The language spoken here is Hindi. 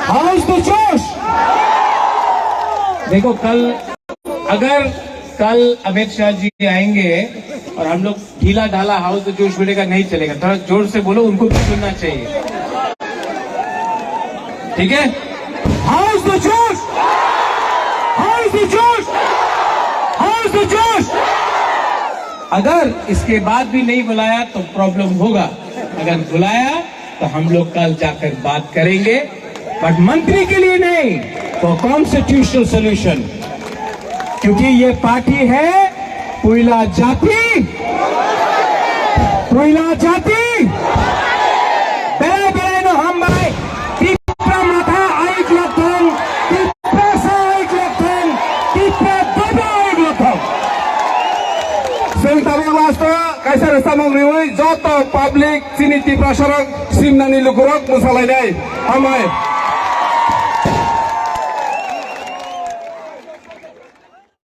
हाउस तो जोश। देखो अगर कल अमित शाह जी आएंगे और हम लोग ढीला ढाला हाउस तो जोश बोलेगा, नहीं चलेगा। थोड़ा जोर से बोलो, उनको भी सुनना चाहिए, ठीक है? हाउस तो जोश, हाउस तो जोश, हाउस तो जोश। अगर इसके बाद भी नहीं बुलाया तो प्रॉब्लम होगा, अगर बुलाया तो हम लोग कल जाकर बात करेंगे, बट मंत्री के लिए नहीं, तो कॉन्स्टिट्यूशनल सोल्यूशन। क्योंकि ये पार्टी है पुइला जाति, पुइला जाति बेला बेला नो हमबाय तिप्रा माथा आइक लथन, तिप्रा सा आइक लथन, तिप्रा दबा आइक लथन। जों ताबे वास्ता कायसा रस्ता मंग्रिवै जत पब्लिक सिनि तिप्रा सरक सिमनानि लुकुरक मोसालायनाय हामबाय।